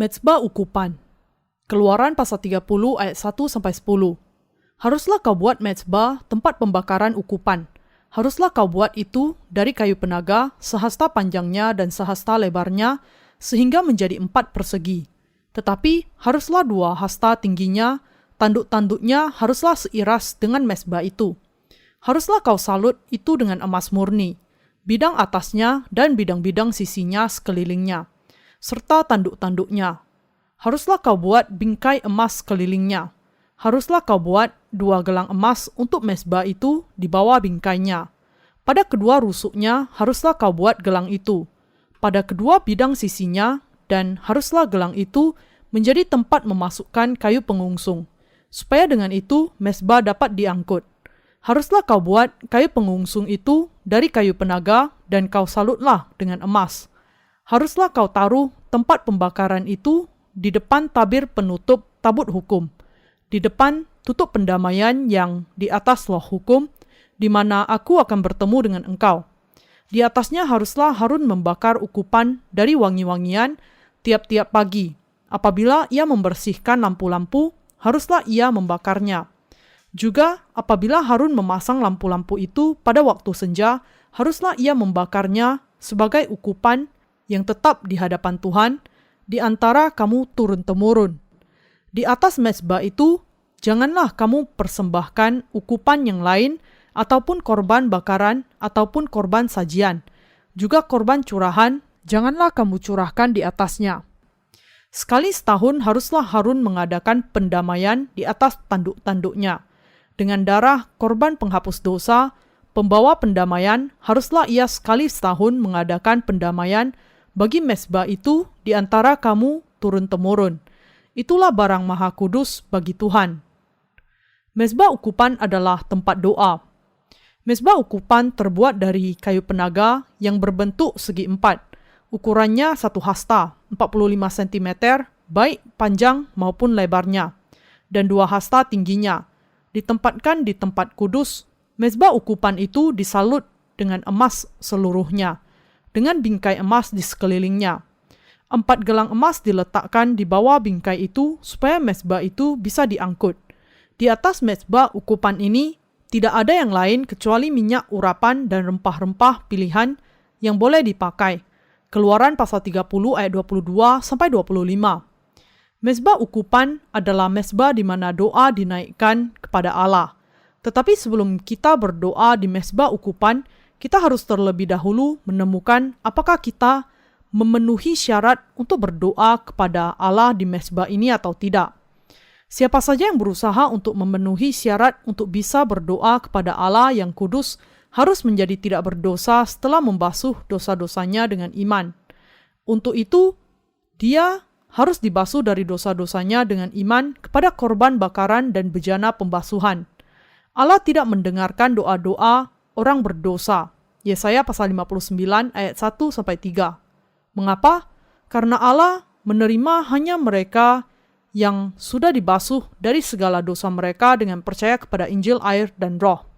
Mezbah ukupan. Keluaran pasal 30 ayat 1-10. Haruslah kau buat mezbah tempat pembakaran ukupan. Haruslah kau buat itu dari kayu penaga, sehasta panjangnya dan sehasta lebarnya, sehingga menjadi 4 persegi. Tetapi haruslah 2 hasta tingginya, tanduk-tanduknya haruslah seiras dengan mezbah itu. Haruslah kau salut itu dengan emas murni, bidang atasnya dan bidang-bidang sisinya sekelilingnya, serta tanduk-tanduknya. Haruslah kau buat bingkai emas kelilingnya. Haruslah kau buat 2 gelang emas untuk mezbah itu di bawah bingkainya. Pada kedua rusuknya haruslah kau buat gelang itu, pada kedua bidang sisinya, dan haruslah gelang itu menjadi tempat memasukkan kayu pengungsung, supaya dengan itu mezbah dapat diangkut. Haruslah kau buat kayu pengungsung itu dari kayu penaga, dan kau salutlah dengan emas. Haruslah kau taruh tempat pembakaran itu di depan tabir penutup tabut hukum, di depan tutup pendamaian yang di atas loh hukum, di mana aku akan bertemu dengan engkau. Di atasnya haruslah Harun membakar ukupan dari wangi-wangian tiap-tiap pagi. Apabila ia membersihkan lampu-lampu, haruslah ia membakarnya. Juga apabila Harun memasang lampu-lampu itu pada waktu senja, haruslah ia membakarnya sebagai ukupan yang tetap di hadapan Tuhan, di antara kamu turun-temurun. Di atas mezbah itu, janganlah kamu persembahkan ukupan yang lain, ataupun korban bakaran, ataupun korban sajian. Juga korban curahan, janganlah kamu curahkan di atasnya. Sekali setahun haruslah Harun mengadakan pendamaian di atas tanduk-tanduknya. Dengan darah korban penghapus dosa, pembawa pendamaian haruslah ia sekali setahun mengadakan pendamaian bagi mezbah itu di antara kamu turun-temurun. Itulah barang maha kudus bagi Tuhan. Mezbah ukupan adalah tempat doa. Mezbah ukupan terbuat dari kayu penaga yang berbentuk segi 4. Ukurannya 1 hasta, 45 cm, baik panjang maupun lebarnya, dan 2 hasta tingginya. Ditempatkan di tempat kudus, mezbah ukupan itu disalut dengan emas seluruhnya, dengan bingkai emas di sekelilingnya. 4 gelang emas diletakkan di bawah bingkai itu supaya mezbah itu bisa diangkut. Di atas mezbah ukupan ini tidak ada yang lain kecuali minyak urapan dan rempah-rempah pilihan yang boleh dipakai. Keluaran pasal 30 ayat 22-25. Mezbah ukupan adalah mezbah di mana doa dinaikkan kepada Allah. Tetapi sebelum kita berdoa di mezbah ukupan, kita harus terlebih dahulu menemukan apakah kita memenuhi syarat untuk berdoa kepada Allah di mezbah ini atau tidak. Siapa saja yang berusaha untuk memenuhi syarat untuk bisa berdoa kepada Allah yang kudus harus menjadi tidak berdosa setelah membasuh dosa-dosanya dengan iman. Untuk itu, dia harus dibasuh dari dosa-dosanya dengan iman kepada korban bakaran dan bejana pembasuhan. Allah tidak mendengarkan doa-doa orang berdosa. Yesaya pasal 59 ayat 1-3. Mengapa? Karena Allah menerima hanya mereka yang sudah dibasuh dari segala dosa mereka dengan percaya kepada Injil, air, dan Roh.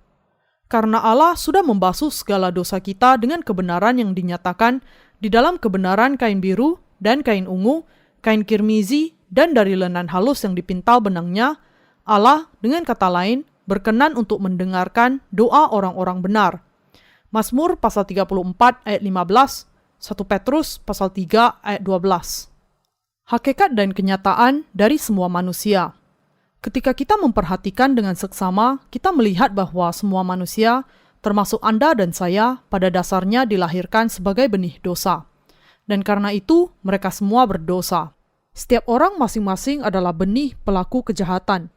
Karena Allah sudah membasuh segala dosa kita dengan kebenaran yang dinyatakan di dalam kebenaran kain biru dan kain ungu, kain kirmizi, dan dari lenan halus yang dipintal benangnya, Allah, dengan kata lain, berkenan untuk mendengarkan doa orang-orang benar. Mazmur pasal 34 ayat 15, 1 Petrus pasal 3 ayat 12. Hakikat dan kenyataan dari semua manusia. Ketika kita memperhatikan dengan seksama, kita melihat bahwa semua manusia, termasuk Anda dan saya, pada dasarnya dilahirkan sebagai benih dosa. Dan karena itu, mereka semua berdosa. Setiap orang masing-masing adalah benih pelaku kejahatan.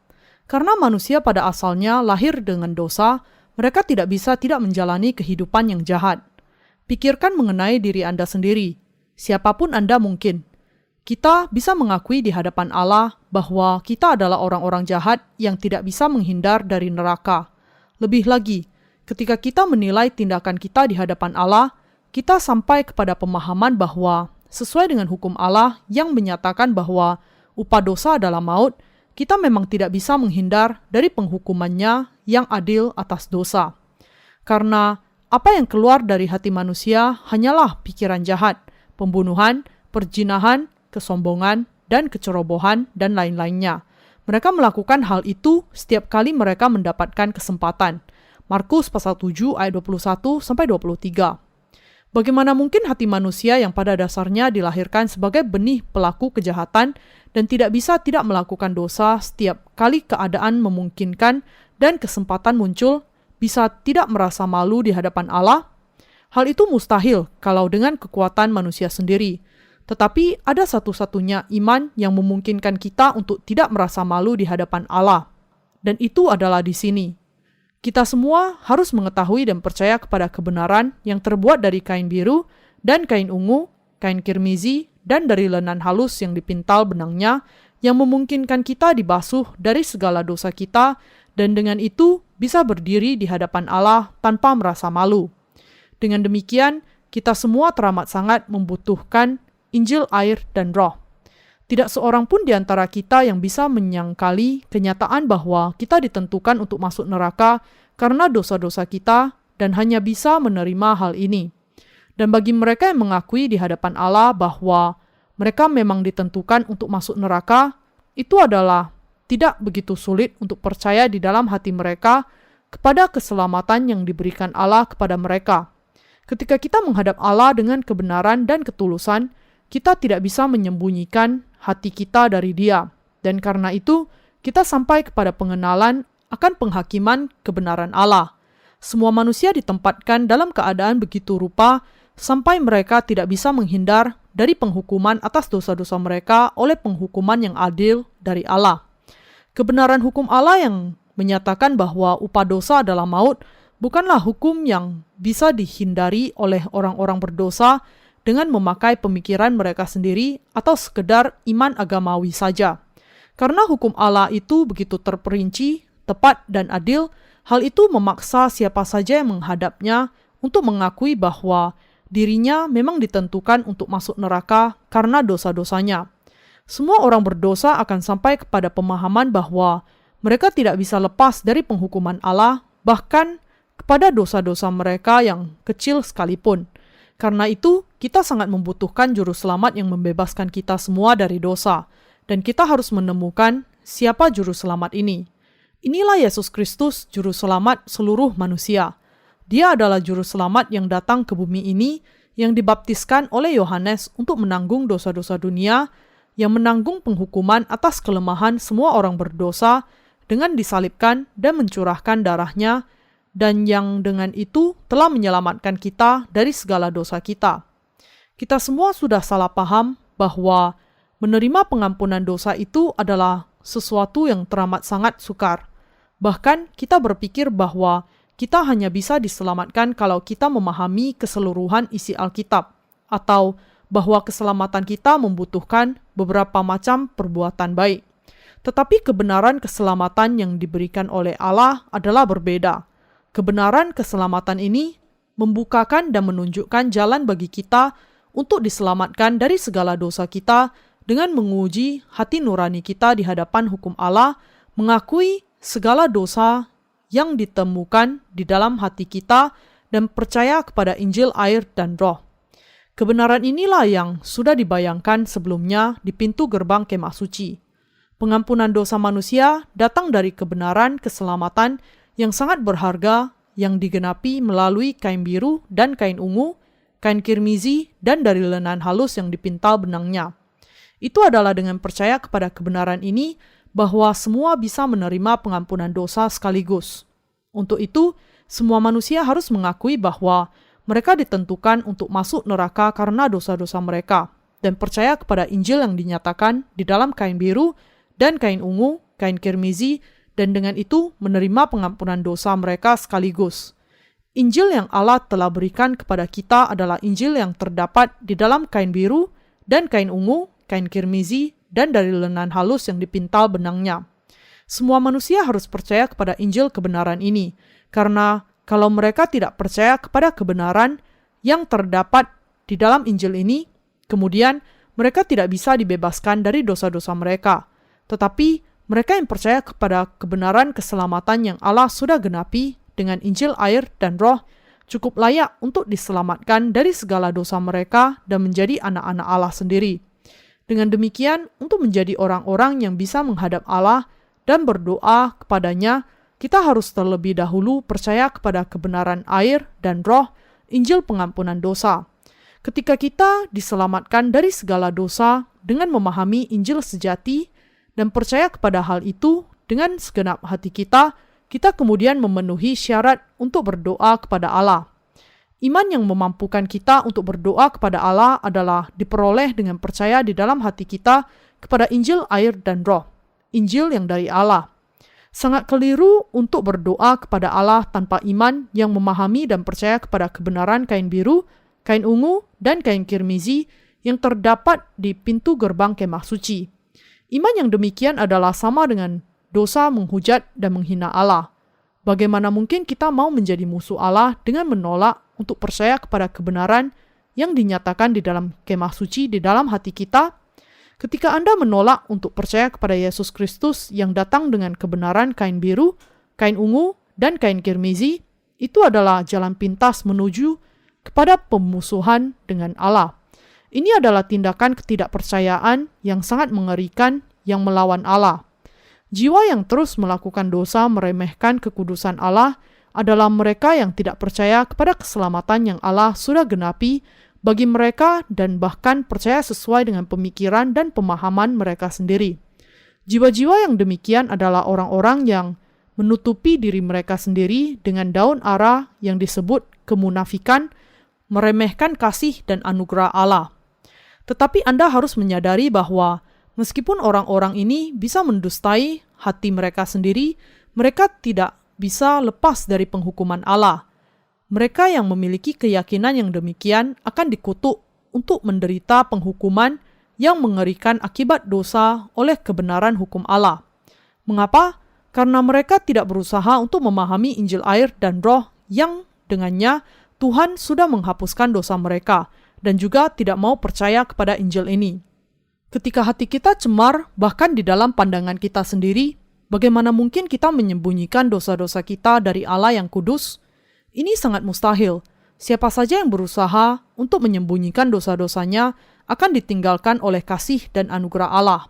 Karena manusia pada asalnya lahir dengan dosa, mereka tidak bisa tidak menjalani kehidupan yang jahat. Pikirkan mengenai diri Anda sendiri. Siapapun Anda mungkin. Kita bisa mengakui di hadapan Allah bahwa kita adalah orang-orang jahat yang tidak bisa menghindar dari neraka. Lebih lagi, ketika kita menilai tindakan kita di hadapan Allah, kita sampai kepada pemahaman bahwa sesuai dengan hukum Allah yang menyatakan bahwa upah dosa adalah maut, kita memang tidak bisa menghindar dari penghukumannya yang adil atas dosa. Karena apa yang keluar dari hati manusia hanyalah pikiran jahat, pembunuhan, perzinahan, kesombongan, dan kecerobohan, dan lain-lainnya. Mereka melakukan hal itu setiap kali mereka mendapatkan kesempatan. Markus pasal 7 ayat 21-23. Bagaimana mungkin hati manusia yang pada dasarnya dilahirkan sebagai benih pelaku kejahatan dan tidak bisa tidak melakukan dosa setiap kali keadaan memungkinkan dan kesempatan muncul, bisa tidak merasa malu di hadapan Allah? Hal itu mustahil kalau dengan kekuatan manusia sendiri. Tetapi ada satu-satunya iman yang memungkinkan kita untuk tidak merasa malu di hadapan Allah. Dan itu adalah di sini. Kita semua harus mengetahui dan percaya kepada kebenaran yang terbuat dari kain biru dan kain ungu, kain kirmizi, dan dari lenan halus yang dipintal benangnya, yang memungkinkan kita dibasuh dari segala dosa kita, dan dengan itu bisa berdiri di hadapan Allah tanpa merasa malu. Dengan demikian, kita semua teramat sangat membutuhkan Injil, air, dan Roh. Tidak seorang pun di antara kita yang bisa menyangkali kenyataan bahwa kita ditentukan untuk masuk neraka karena dosa-dosa kita dan hanya bisa menerima hal ini. Dan bagi mereka yang mengakui di hadapan Allah bahwa mereka memang ditentukan untuk masuk neraka, itu adalah tidak begitu sulit untuk percaya di dalam hati mereka kepada keselamatan yang diberikan Allah kepada mereka. Ketika kita menghadap Allah dengan kebenaran dan ketulusan, kita tidak bisa menyembunyikan hati kita dari Dia. Dan karena itu, kita sampai kepada pengenalan akan penghakiman kebenaran Allah. Semua manusia ditempatkan dalam keadaan begitu rupa sampai mereka tidak bisa menghindar dari penghukuman atas dosa-dosa mereka oleh penghukuman yang adil dari Allah. Kebenaran hukum Allah yang menyatakan bahwa upah dosa adalah maut bukanlah hukum yang bisa dihindari oleh orang-orang berdosa dengan memakai pemikiran mereka sendiri atau sekedar iman agamawi saja. Karena hukum Allah itu begitu terperinci, tepat, dan adil, hal itu memaksa siapa saja yang menghadapnya untuk mengakui bahwa dirinya memang ditentukan untuk masuk neraka karena dosa-dosanya. Semua orang berdosa akan sampai kepada pemahaman bahwa mereka tidak bisa lepas dari penghukuman Allah, bahkan kepada dosa-dosa mereka yang kecil sekalipun. Karena itu, kita sangat membutuhkan juru selamat yang membebaskan kita semua dari dosa, dan kita harus menemukan siapa juru selamat ini. Inilah Yesus Kristus, juru selamat seluruh manusia. Dia adalah juru selamat yang datang ke bumi ini, yang dibaptiskan oleh Yohanes untuk menanggung dosa-dosa dunia, yang menanggung penghukuman atas kelemahan semua orang berdosa dengan disalibkan dan mencurahkan darahnya, dan yang dengan itu telah menyelamatkan kita dari segala dosa kita. Kita semua sudah salah paham bahwa menerima pengampunan dosa itu adalah sesuatu yang teramat sangat sukar. Bahkan kita berpikir bahwa kita hanya bisa diselamatkan kalau kita memahami keseluruhan isi Alkitab, atau bahwa keselamatan kita membutuhkan beberapa macam perbuatan baik. Tetapi kebenaran keselamatan yang diberikan oleh Allah adalah berbeda. Kebenaran keselamatan ini membukakan dan menunjukkan jalan bagi kita untuk diselamatkan dari segala dosa kita dengan menguji hati nurani kita di hadapan hukum Allah, mengakui segala dosa yang ditemukan di dalam hati kita dan percaya kepada Injil, air, dan Roh. Kebenaran inilah yang sudah dibayangkan sebelumnya di pintu gerbang kemah suci. Pengampunan dosa manusia datang dari kebenaran keselamatan yang sangat berharga yang digenapi melalui kain biru dan kain ungu, kain kirmizi, dan dari lenan halus yang dipintal benangnya. Itu adalah dengan percaya kepada kebenaran ini bahwa semua bisa menerima pengampunan dosa sekaligus. Untuk itu, semua manusia harus mengakui bahwa mereka ditentukan untuk masuk neraka karena dosa-dosa mereka, dan percaya kepada Injil yang dinyatakan di dalam kain biru dan kain ungu, kain kirmizi, dan dengan itu menerima pengampunan dosa mereka sekaligus. Injil yang Allah telah berikan kepada kita adalah Injil yang terdapat di dalam kain biru dan kain ungu, kain kirmizi, dan dari lenan halus yang dipintal benangnya. Semua manusia harus percaya kepada Injil kebenaran ini, karena kalau mereka tidak percaya kepada kebenaran yang terdapat di dalam Injil ini, kemudian mereka tidak bisa dibebaskan dari dosa-dosa mereka. Tetapi mereka yang percaya kepada kebenaran keselamatan yang Allah sudah genapi dengan Injil, air, dan Roh cukup layak untuk diselamatkan dari segala dosa mereka dan menjadi anak-anak Allah sendiri. Dengan demikian, untuk menjadi orang-orang yang bisa menghadap Allah dan berdoa kepadanya, kita harus terlebih dahulu percaya kepada kebenaran air dan roh, Injil pengampunan dosa. Ketika kita diselamatkan dari segala dosa dengan memahami Injil sejati dan percaya kepada hal itu dengan segenap hati kita kemudian memenuhi syarat untuk berdoa kepada Allah. Iman yang memampukan kita untuk berdoa kepada Allah adalah diperoleh dengan percaya di dalam hati kita kepada Injil air dan roh, Injil yang dari Allah. Sangat keliru untuk berdoa kepada Allah tanpa iman yang memahami dan percaya kepada kebenaran kain biru, kain ungu, dan kain kirmizi yang terdapat di pintu gerbang kemah suci. Iman yang demikian adalah sama dengan dosa menghujat dan menghina Allah. Bagaimana mungkin kita mau menjadi musuh Allah dengan menolak untuk percaya kepada kebenaran yang dinyatakan di dalam kemah suci di dalam hati kita? Ketika Anda menolak untuk percaya kepada Yesus Kristus yang datang dengan kebenaran kain biru, kain ungu, dan kain kirmizi, itu adalah jalan pintas menuju kepada pemusuhan dengan Allah. Ini adalah tindakan ketidakpercayaan yang sangat mengerikan yang melawan Allah. Jiwa yang terus melakukan dosa meremehkan kekudusan Allah adalah mereka yang tidak percaya kepada keselamatan yang Allah sudah genapi bagi mereka dan bahkan percaya sesuai dengan pemikiran dan pemahaman mereka sendiri. Jiwa-jiwa yang demikian adalah orang-orang yang menutupi diri mereka sendiri dengan daun ara yang disebut kemunafikan, meremehkan kasih dan anugerah Allah. Tetapi Anda harus menyadari bahwa meskipun orang-orang ini bisa mendustai hati mereka sendiri, mereka tidak bisa lepas dari penghukuman Allah. Mereka yang memiliki keyakinan yang demikian akan dikutuk untuk menderita penghukuman yang mengerikan akibat dosa oleh kebenaran hukum Allah. Mengapa? Karena mereka tidak berusaha untuk memahami Injil air dan roh yang dengannya Tuhan sudah menghapuskan dosa mereka dan juga tidak mau percaya kepada Injil ini. Ketika hati kita cemar, bahkan di dalam pandangan kita sendiri, bagaimana mungkin kita menyembunyikan dosa-dosa kita dari Allah yang kudus? Ini sangat mustahil. Siapa saja yang berusaha untuk menyembunyikan dosa-dosanya akan ditinggalkan oleh kasih dan anugerah Allah.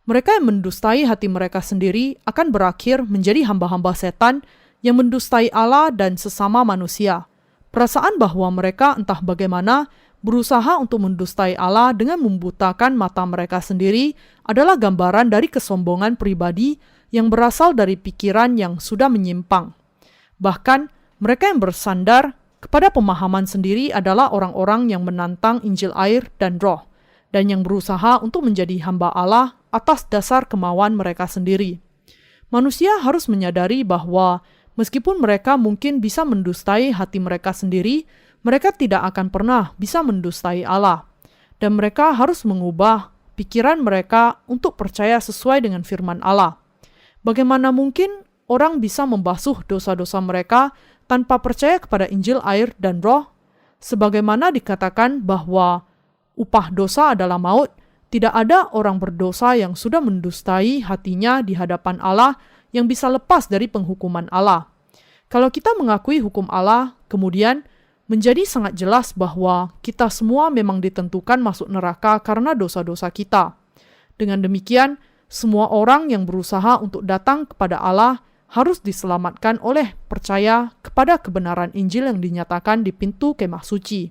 Mereka yang mendustai hati mereka sendiri akan berakhir menjadi hamba-hamba setan yang mendustai Allah dan sesama manusia. Perasaan bahwa mereka entah bagaimana berusaha untuk mendustai Allah dengan membutakan mata mereka sendiri adalah gambaran dari kesombongan pribadi yang berasal dari pikiran yang sudah menyimpang. Bahkan, mereka yang bersandar kepada pemahaman sendiri adalah orang-orang yang menantang Injil air dan roh, dan yang berusaha untuk menjadi hamba Allah atas dasar kemauan mereka sendiri. Manusia harus menyadari bahwa meskipun mereka mungkin bisa mendustai hati mereka sendiri, mereka tidak akan pernah bisa mendustai Allah. Dan mereka harus mengubah pikiran mereka untuk percaya sesuai dengan firman Allah. Bagaimana mungkin orang bisa membasuh dosa-dosa mereka tanpa percaya kepada Injil air dan roh? Sebagaimana dikatakan bahwa upah dosa adalah maut, tidak ada orang berdosa yang sudah mendustai hatinya di hadapan Allah yang bisa lepas dari penghukuman Allah. Kalau kita mengakui hukum Allah, kemudian menjadi sangat jelas bahwa kita semua memang ditentukan masuk neraka karena dosa-dosa kita. Dengan demikian, semua orang yang berusaha untuk datang kepada Allah harus diselamatkan oleh percaya kepada kebenaran Injil yang dinyatakan di pintu kemah suci.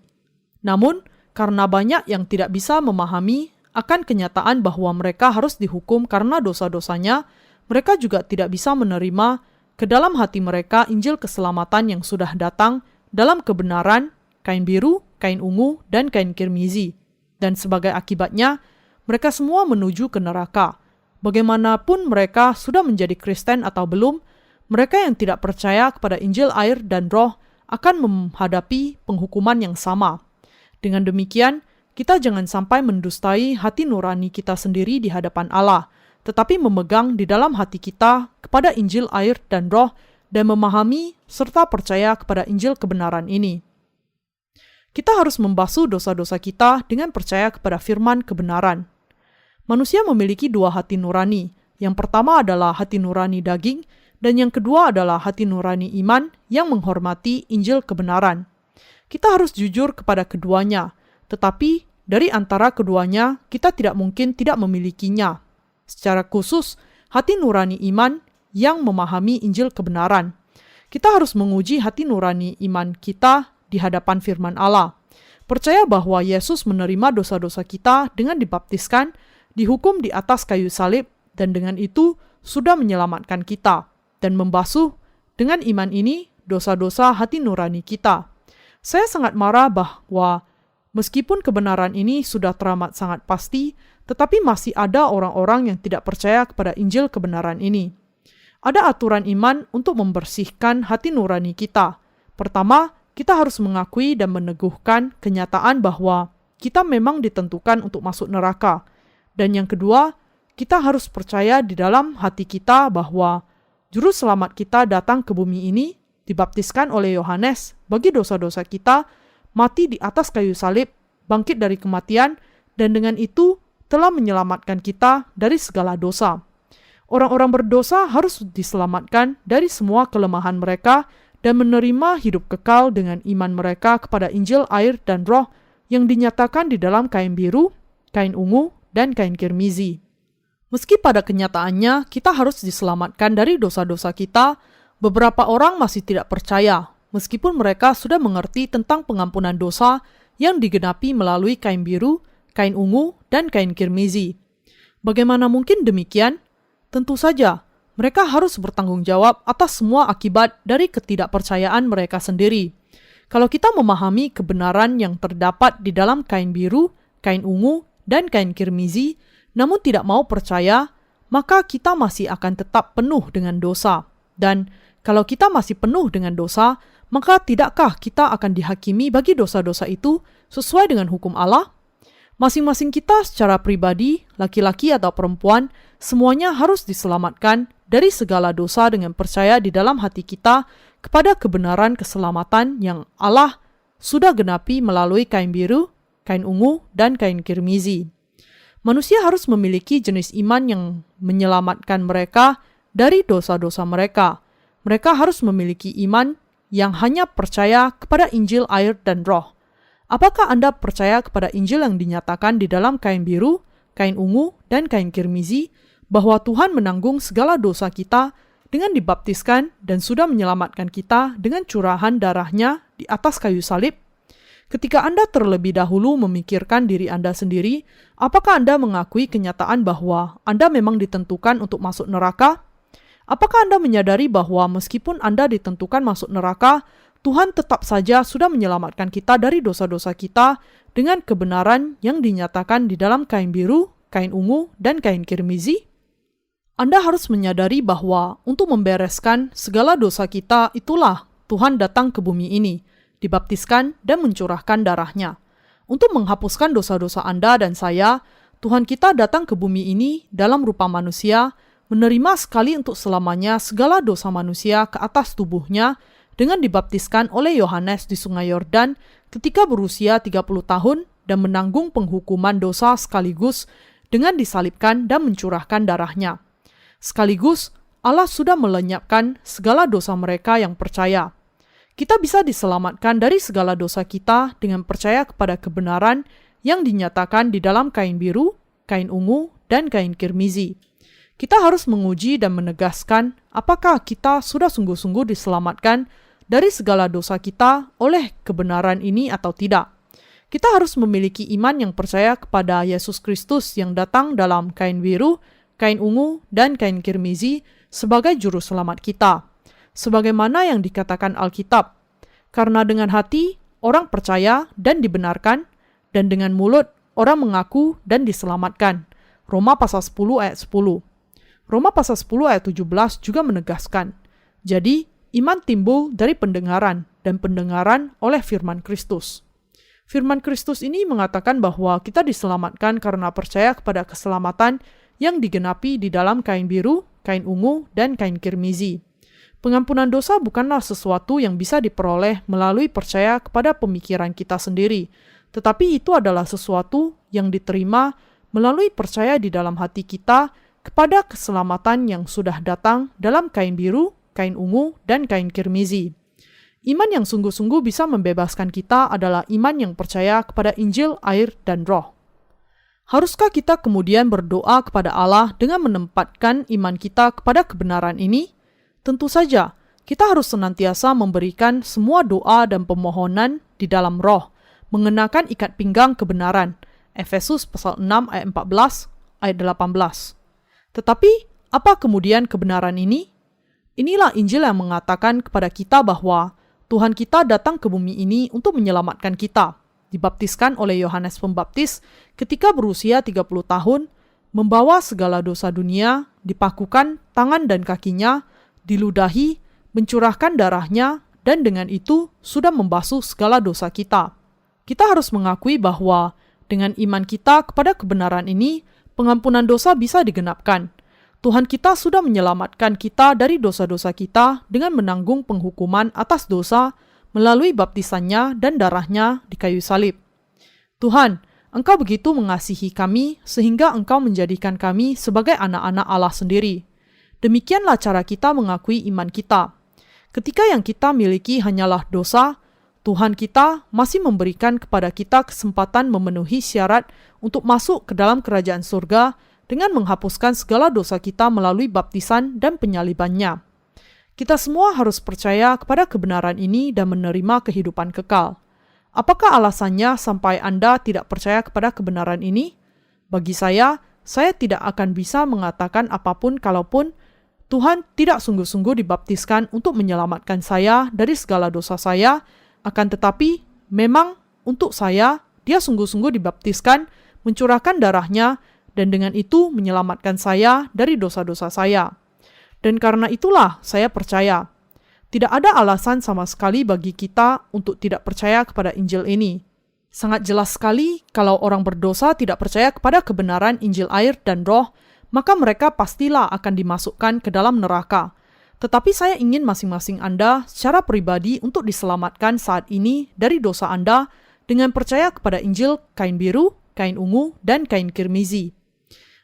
Namun, karena banyak yang tidak bisa memahami akan kenyataan bahwa mereka harus dihukum karena dosa-dosanya, mereka juga tidak bisa menerima ke dalam hati mereka Injil keselamatan yang sudah datang dalam kebenaran, kain biru, kain ungu, dan kain kirmizi. Dan sebagai akibatnya, mereka semua menuju ke neraka. Bagaimanapun mereka sudah menjadi Kristen atau belum, mereka yang tidak percaya kepada Injil air dan roh akan menghadapi penghukuman yang sama. Dengan demikian, kita jangan sampai mendustai hati nurani kita sendiri di hadapan Allah, tetapi memegang di dalam hati kita kepada Injil air dan roh dan memahami serta percaya kepada Injil kebenaran ini. Kita harus membasuh dosa-dosa kita dengan percaya kepada firman kebenaran. Manusia memiliki dua hati nurani. Yang pertama adalah hati nurani daging, dan yang kedua adalah hati nurani iman yang menghormati Injil kebenaran. Kita harus jujur kepada keduanya, tetapi dari antara keduanya kita tidak mungkin tidak memilikinya. Secara khusus, hati nurani iman yang memahami Injil kebenaran. Kita harus menguji hati nurani iman kita di hadapan firman Allah. Percaya bahwa Yesus menerima dosa-dosa kita dengan dibaptiskan, dihukum di atas kayu salib, dan dengan itu sudah menyelamatkan kita, dan membasuh dengan iman ini dosa-dosa hati nurani kita. Saya sangat marah bahwa meskipun kebenaran ini sudah teramat sangat pasti, tetapi masih ada orang-orang yang tidak percaya kepada Injil kebenaran ini. Ada aturan iman untuk membersihkan hati nurani kita. Pertama, kita harus mengakui dan meneguhkan kenyataan bahwa kita memang ditentukan untuk masuk neraka. Dan yang kedua, kita harus percaya di dalam hati kita bahwa Juru Selamat kita datang ke bumi ini, dibaptiskan oleh Yohanes bagi dosa-dosa kita, mati di atas kayu salib, bangkit dari kematian, dan dengan itu telah menyelamatkan kita dari segala dosa. Orang-orang berdosa harus diselamatkan dari semua kelemahan mereka dan menerima hidup kekal dengan iman mereka kepada Injil air dan roh yang dinyatakan di dalam kain biru, kain ungu, dan kain kirmizi. Meski pada kenyataannya kita harus diselamatkan dari dosa-dosa kita, beberapa orang masih tidak percaya, meskipun mereka sudah mengerti tentang pengampunan dosa yang digenapi melalui kain biru, kain ungu, dan kain kirmizi. Bagaimana mungkin demikian? Tentu saja, mereka harus bertanggung jawab atas semua akibat dari ketidakpercayaan mereka sendiri. Kalau kita memahami kebenaran yang terdapat di dalam kain biru, kain ungu, dan kain kirmizi, namun tidak mau percaya, maka kita masih akan tetap penuh dengan dosa. Dan kalau kita masih penuh dengan dosa, maka tidakkah kita akan dihakimi bagi dosa-dosa itu sesuai dengan hukum Allah? Masing-masing kita secara pribadi, laki-laki atau perempuan, semuanya harus diselamatkan dari segala dosa dengan percaya di dalam hati kita kepada kebenaran keselamatan yang Allah sudah genapi melalui kain biru, kain ungu, dan kain kirmizi. Manusia harus memiliki jenis iman yang menyelamatkan mereka dari dosa-dosa mereka. Mereka harus memiliki iman yang hanya percaya kepada Injil air dan roh. Apakah Anda percaya kepada Injil yang dinyatakan di dalam kain biru, kain ungu, dan kain kirmizi, bahwa Tuhan menanggung segala dosa kita dengan dibaptiskan dan sudah menyelamatkan kita dengan curahan darahnya di atas kayu salib? Ketika Anda terlebih dahulu memikirkan diri Anda sendiri, apakah Anda mengakui kenyataan bahwa Anda memang ditentukan untuk masuk neraka? Apakah Anda menyadari bahwa meskipun Anda ditentukan masuk neraka, Tuhan tetap saja sudah menyelamatkan kita dari dosa-dosa kita dengan kebenaran yang dinyatakan di dalam kain biru, kain ungu, dan kain kirmizi? Anda harus menyadari bahwa untuk membereskan segala dosa kita itulah Tuhan datang ke bumi ini, dibaptiskan dan mencurahkan darahnya. Untuk menghapuskan dosa-dosa Anda dan saya, Tuhan kita datang ke bumi ini dalam rupa manusia, menerima sekali untuk selamanya segala dosa manusia ke atas tubuhnya dengan dibaptiskan oleh Yohanes di Sungai Yordan ketika berusia 30 tahun dan menanggung penghukuman dosa sekaligus dengan disalibkan dan mencurahkan darahnya. Sekaligus, Allah sudah melenyapkan segala dosa mereka yang percaya. Kita bisa diselamatkan dari segala dosa kita dengan percaya kepada kebenaran yang dinyatakan di dalam kain biru, kain ungu, dan kain kirmizi. Kita harus menguji dan menegaskan apakah kita sudah sungguh-sungguh diselamatkan dari segala dosa kita oleh kebenaran ini atau tidak. Kita harus memiliki iman yang percaya kepada Yesus Kristus yang datang dalam kain biru, kain ungu, dan kain kirmizi sebagai juru selamat kita. Sebagaimana yang dikatakan Alkitab, karena dengan hati orang percaya dan dibenarkan, dan dengan mulut orang mengaku dan diselamatkan. Roma pasal 10 ayat 10. Roma pasal 10 ayat 17 juga menegaskan, jadi iman timbul dari pendengaran, dan pendengaran oleh firman Kristus. Firman Kristus ini mengatakan bahwa kita diselamatkan karena percaya kepada keselamatan yang digenapi di dalam kain biru, kain ungu, dan kain kirmizi. Pengampunan dosa bukanlah sesuatu yang bisa diperoleh melalui percaya kepada pemikiran kita sendiri, tetapi itu adalah sesuatu yang diterima melalui percaya di dalam hati kita kepada keselamatan yang sudah datang dalam kain biru, kain ungu, dan kain kirmizi. Iman yang sungguh-sungguh bisa membebaskan kita adalah iman yang percaya kepada Injil, air, dan Roh. Haruskah kita kemudian berdoa kepada Allah dengan menempatkan iman kita kepada kebenaran ini? Tentu saja, kita harus senantiasa memberikan semua doa dan pemohonan di dalam Roh, mengenakan ikat pinggang kebenaran. Efesus pasal 6 ayat 14, ayat 18. Tetapi, apa kemudian kebenaran ini? Inilah Injil yang mengatakan kepada kita bahwa Tuhan kita datang ke bumi ini untuk menyelamatkan kita, dibaptiskan oleh Yohanes Pembaptis ketika berusia 30 tahun, membawa segala dosa dunia, dipakukan tangan dan kakinya, diludahi, mencurahkan darahnya, dan dengan itu sudah membasuh segala dosa kita. Kita harus mengakui bahwa dengan iman kita kepada kebenaran ini, pengampunan dosa bisa digenapkan. Tuhan kita sudah menyelamatkan kita dari dosa-dosa kita dengan menanggung penghukuman atas dosa melalui baptisannya dan darahnya di kayu salib. Tuhan, Engkau begitu mengasihi kami sehingga Engkau menjadikan kami sebagai anak-anak Allah sendiri. Demikianlah cara kita mengakui iman kita. Ketika yang kita miliki hanyalah dosa, Tuhan kita masih memberikan kepada kita kesempatan memenuhi syarat untuk masuk ke dalam kerajaan surga dengan menghapuskan segala dosa kita melalui baptisan dan penyalibannya. Kita semua harus percaya kepada kebenaran ini dan menerima kehidupan kekal. Apakah alasannya sampai Anda tidak percaya kepada kebenaran ini? Bagi saya tidak akan bisa mengatakan apapun kalaupun Tuhan tidak sungguh-sungguh dibaptiskan untuk menyelamatkan saya dari segala dosa saya, akan tetapi memang untuk saya, Dia sungguh-sungguh dibaptiskan, mencurahkan darahnya, dan dengan itu menyelamatkan saya dari dosa-dosa saya. Dan karena itulah saya percaya. Tidak ada alasan sama sekali bagi kita untuk tidak percaya kepada Injil ini. Sangat jelas sekali kalau orang berdosa tidak percaya kepada kebenaran Injil air dan Roh, maka mereka pastilah akan dimasukkan ke dalam neraka. Tetapi saya ingin masing-masing Anda secara pribadi untuk diselamatkan saat ini dari dosa Anda dengan percaya kepada Injil kain biru, kain ungu, dan kain kirmizi.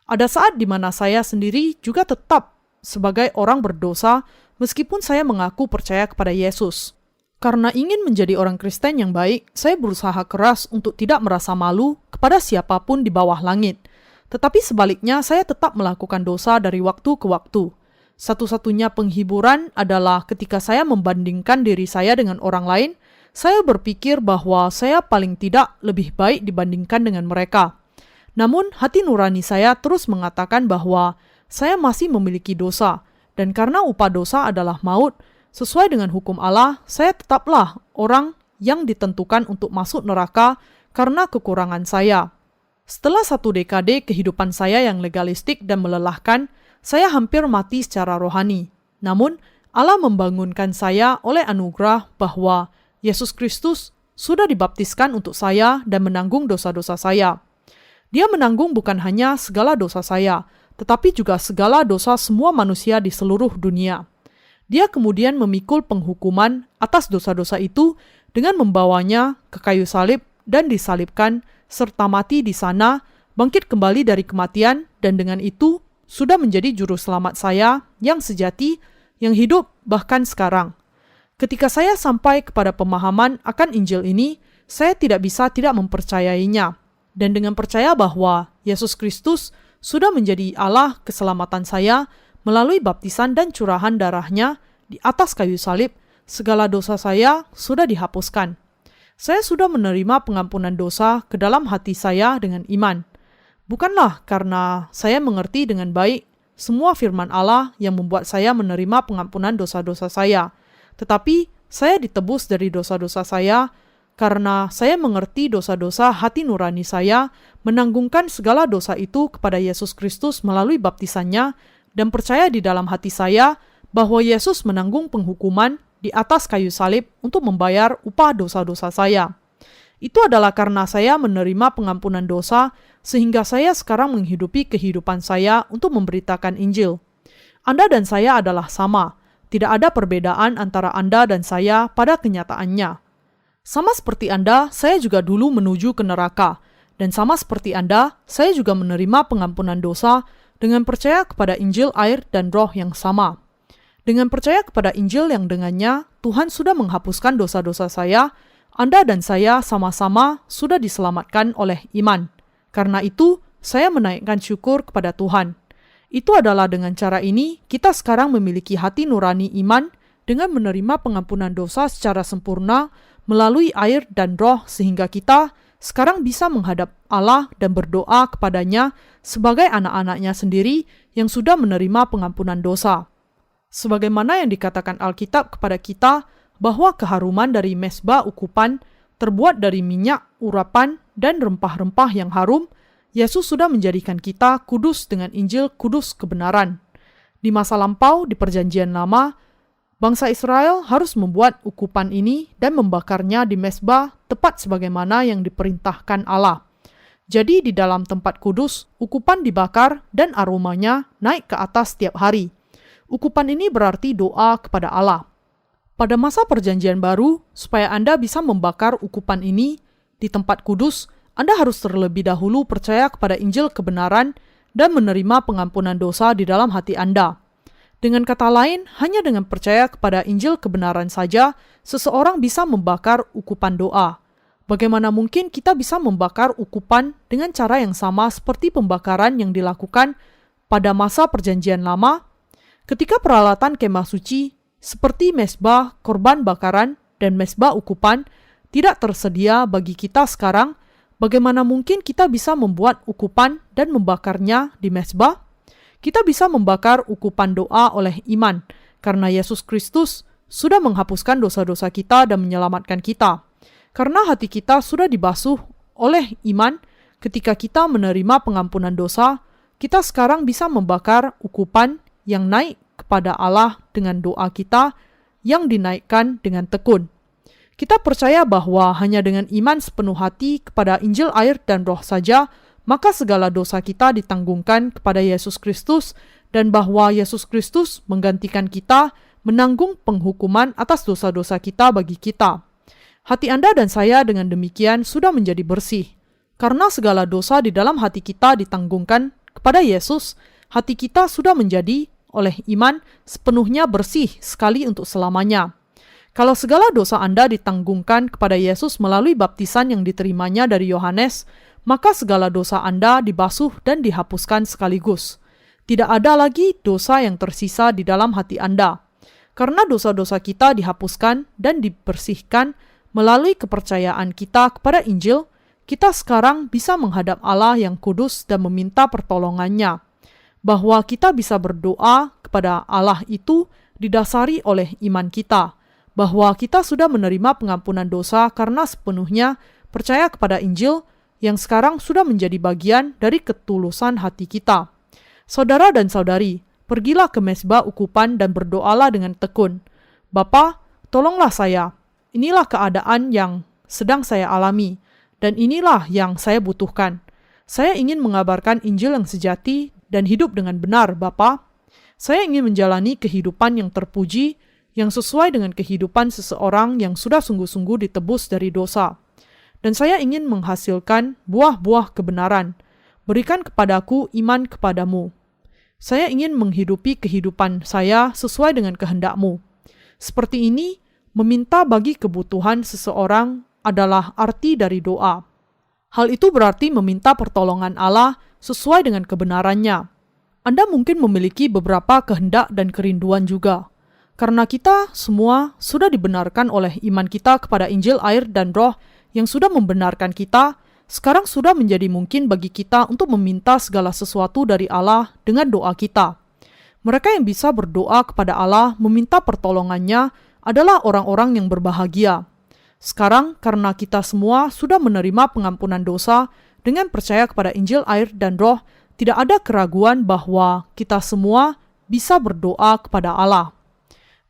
Ada saat di mana saya sendiri juga tetap sebagai orang berdosa meskipun saya mengaku percaya kepada Yesus. Karena ingin menjadi orang Kristen yang baik, saya berusaha keras untuk tidak merasa malu kepada siapapun di bawah langit. Tetapi sebaliknya saya tetap melakukan dosa dari waktu ke waktu. Satu-satunya penghiburan adalah ketika saya membandingkan diri saya dengan orang lain, saya berpikir bahwa saya paling tidak lebih baik dibandingkan dengan mereka. Namun, hati nurani saya terus mengatakan bahwa saya masih memiliki dosa, dan karena upah dosa adalah maut, sesuai dengan hukum Allah, saya tetaplah orang yang ditentukan untuk masuk neraka karena kekurangan saya. Setelah 1 dekade kehidupan saya yang legalistik dan melelahkan, saya hampir mati secara rohani. Namun, Allah membangunkan saya oleh anugerah bahwa Yesus Kristus sudah dibaptiskan untuk saya dan menanggung dosa-dosa saya. Dia menanggung bukan hanya segala dosa saya, tetapi juga segala dosa semua manusia di seluruh dunia. Dia kemudian memikul penghukuman atas dosa-dosa itu dengan membawanya ke kayu salib dan disalibkan, serta mati di sana, bangkit kembali dari kematian, dan dengan itu sudah menjadi juru selamat saya yang sejati, yang hidup bahkan sekarang. Ketika saya sampai kepada pemahaman akan Injil ini, saya tidak bisa tidak mempercayainya. Dan dengan percaya bahwa Yesus Kristus sudah menjadi Allah keselamatan saya melalui baptisan dan curahan darahnya di atas kayu salib, segala dosa saya sudah dihapuskan. Saya sudah menerima pengampunan dosa ke dalam hati saya dengan iman. Bukanlah karena saya mengerti dengan baik semua firman Allah yang membuat saya menerima pengampunan dosa-dosa saya, tetapi saya ditebus dari dosa-dosa saya karena saya mengerti dosa-dosa hati nurani saya, menanggungkan segala dosa itu kepada Yesus Kristus melalui baptisannya, dan percaya di dalam hati saya bahwa Yesus menanggung penghukuman di atas kayu salib untuk membayar upah dosa-dosa saya. Itu adalah karena saya menerima pengampunan dosa, sehingga saya sekarang menghidupi kehidupan saya untuk memberitakan Injil. Anda dan saya adalah sama. Tidak ada perbedaan antara Anda dan saya pada kenyataannya. Sama seperti Anda, saya juga dulu menuju ke neraka. Dan sama seperti Anda, saya juga menerima pengampunan dosa dengan percaya kepada Injil, air, dan Roh yang sama. Dengan percaya kepada Injil yang dengannya Tuhan sudah menghapuskan dosa-dosa saya, Anda dan saya sama-sama sudah diselamatkan oleh iman. Karena itu, saya menaikkan syukur kepada Tuhan. Itu adalah dengan cara ini, kita sekarang memiliki hati nurani iman dengan menerima pengampunan dosa secara sempurna melalui air dan roh sehingga kita sekarang bisa menghadap Allah dan berdoa kepadanya sebagai anak-anaknya sendiri yang sudah menerima pengampunan dosa. Sebagaimana yang dikatakan Alkitab kepada kita bahwa keharuman dari mezbah ukupan terbuat dari minyak, urapan, dan rempah-rempah yang harum, Yesus sudah menjadikan kita kudus dengan Injil kudus kebenaran. Di masa lampau, di Perjanjian Lama, bangsa Israel harus membuat ukupan ini dan membakarnya di mezbah tepat sebagaimana yang diperintahkan Allah. Jadi di dalam tempat kudus, ukupan dibakar dan aromanya naik ke atas setiap hari. Ukupan ini berarti doa kepada Allah. Pada masa Perjanjian Baru, supaya Anda bisa membakar ukupan ini di tempat kudus, Anda harus terlebih dahulu percaya kepada Injil kebenaran dan menerima pengampunan dosa di dalam hati Anda. Dengan kata lain, hanya dengan percaya kepada Injil kebenaran saja, seseorang bisa membakar ukupan doa. Bagaimana mungkin kita bisa membakar ukupan dengan cara yang sama seperti pembakaran yang dilakukan pada masa Perjanjian Lama? Ketika peralatan kemah suci, seperti mezbah, korban bakaran, dan mezbah ukupan, tidak tersedia bagi kita sekarang, bagaimana mungkin kita bisa membuat ukupan dan membakarnya di mezbah? Kita bisa membakar ukupan doa oleh iman, karena Yesus Kristus sudah menghapuskan dosa-dosa kita dan menyelamatkan kita. Karena hati kita sudah dibasuh oleh iman, ketika kita menerima pengampunan dosa, kita sekarang bisa membakar ukupan yang naik kepada Allah dengan doa kita yang dinaikkan dengan tekun. Kita percaya bahwa hanya dengan iman sepenuh hati kepada Injil air dan roh saja, maka segala dosa kita ditanggungkan kepada Yesus Kristus dan bahwa Yesus Kristus menggantikan kita menanggung penghukuman atas dosa-dosa kita bagi kita. Hati Anda dan saya dengan demikian sudah menjadi bersih. Karena segala dosa di dalam hati kita ditanggungkan kepada Yesus, hati kita sudah menjadi oleh iman sepenuhnya bersih sekali untuk selamanya. Kalau segala dosa Anda ditanggungkan kepada Yesus melalui baptisan yang diterimanya dari Yohanes, maka segala dosa Anda dibasuh dan dihapuskan sekaligus. Tidak ada lagi dosa yang tersisa di dalam hati Anda. Karena dosa-dosa kita dihapuskan dan dibersihkan melalui kepercayaan kita kepada Injil, kita sekarang bisa menghadap Allah yang kudus dan meminta pertolongannya. Bahwa kita bisa berdoa kepada Allah itu didasari oleh iman kita, bahwa kita sudah menerima pengampunan dosa karena sepenuhnya percaya kepada Injil yang sekarang sudah menjadi bagian dari ketulusan hati kita. Saudara dan saudari, pergilah ke mezbah ukupan dan berdoalah dengan tekun. Bapa, tolonglah saya. Inilah keadaan yang sedang saya alami, dan inilah yang saya butuhkan. Saya ingin mengabarkan Injil yang sejati dan hidup dengan benar, Bapa. Saya ingin menjalani kehidupan yang terpuji, yang sesuai dengan kehidupan seseorang yang sudah sungguh-sungguh ditebus dari dosa. Dan saya ingin menghasilkan buah-buah kebenaran. Berikan kepadaku iman kepadamu. Saya ingin menghidupi kehidupan saya sesuai dengan kehendak-Mu. Seperti ini, meminta bagi kebutuhan seseorang adalah arti dari doa. Hal itu berarti meminta pertolongan Allah sesuai dengan kebenarannya. Anda mungkin memiliki beberapa kehendak dan kerinduan juga. Karena kita semua sudah dibenarkan oleh iman kita kepada Injil air dan roh yang sudah membenarkan kita, sekarang sudah menjadi mungkin bagi kita untuk meminta segala sesuatu dari Allah dengan doa kita. Mereka yang bisa berdoa kepada Allah meminta pertolongannya adalah orang-orang yang berbahagia. Sekarang karena kita semua sudah menerima pengampunan dosa dengan percaya kepada Injil air dan roh, tidak ada keraguan bahwa kita semua bisa berdoa kepada Allah.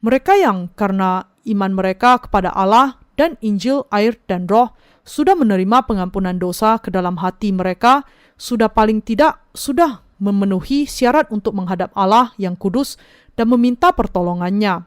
Mereka yang karena iman mereka kepada Allah dan Injil air dan roh sudah menerima pengampunan dosa ke dalam hati mereka, sudah paling tidak sudah memenuhi syarat untuk menghadap Allah yang kudus dan meminta pertolongannya.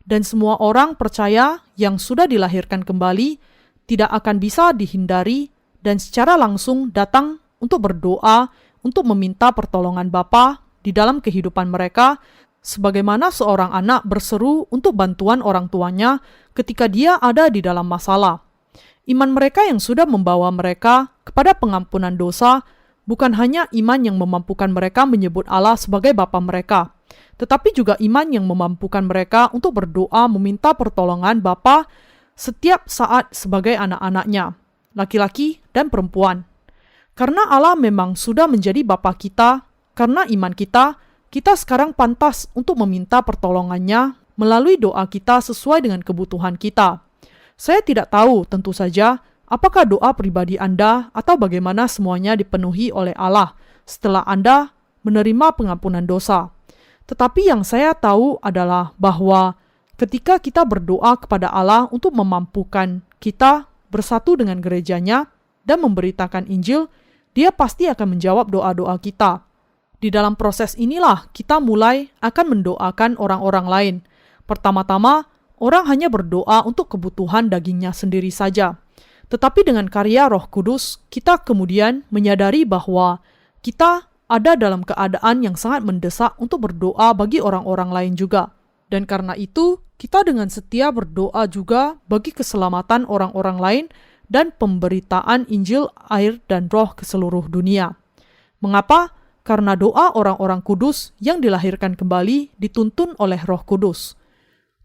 Dan semua orang percaya yang sudah dilahirkan kembali tidak akan bisa dihindari dan secara langsung datang untuk berdoa, untuk meminta pertolongan Bapa di dalam kehidupan mereka, sebagaimana seorang anak berseru untuk bantuan orang tuanya ketika dia ada di dalam masalah. Iman mereka yang sudah membawa mereka kepada pengampunan dosa bukan hanya iman yang memampukan mereka menyebut Allah sebagai Bapa mereka, tetapi juga iman yang memampukan mereka untuk berdoa meminta pertolongan Bapa setiap saat sebagai anak-anaknya, laki-laki dan perempuan. Karena Allah memang sudah menjadi Bapa kita, karena iman kita sekarang pantas untuk meminta pertolongannya melalui doa kita sesuai dengan kebutuhan kita. Saya tidak tahu tentu saja apakah doa pribadi Anda atau bagaimana semuanya dipenuhi oleh Allah setelah Anda menerima pengampunan dosa. Tetapi yang saya tahu adalah bahwa ketika kita berdoa kepada Allah untuk memampukan kita bersatu dengan gerejanya dan memberitakan Injil, Dia pasti akan menjawab doa-doa kita. Di dalam proses inilah kita mulai akan mendoakan orang-orang lain. Pertama-tama, orang hanya berdoa untuk kebutuhan dagingnya sendiri saja. Tetapi dengan karya Roh Kudus, kita kemudian menyadari bahwa kita ada dalam keadaan yang sangat mendesak untuk berdoa bagi orang-orang lain juga. Dan karena itu, kita dengan setia berdoa juga bagi keselamatan orang-orang lain dan pemberitaan Injil, air, dan Roh ke seluruh dunia. Mengapa? Karena doa orang-orang kudus yang dilahirkan kembali dituntun oleh Roh Kudus.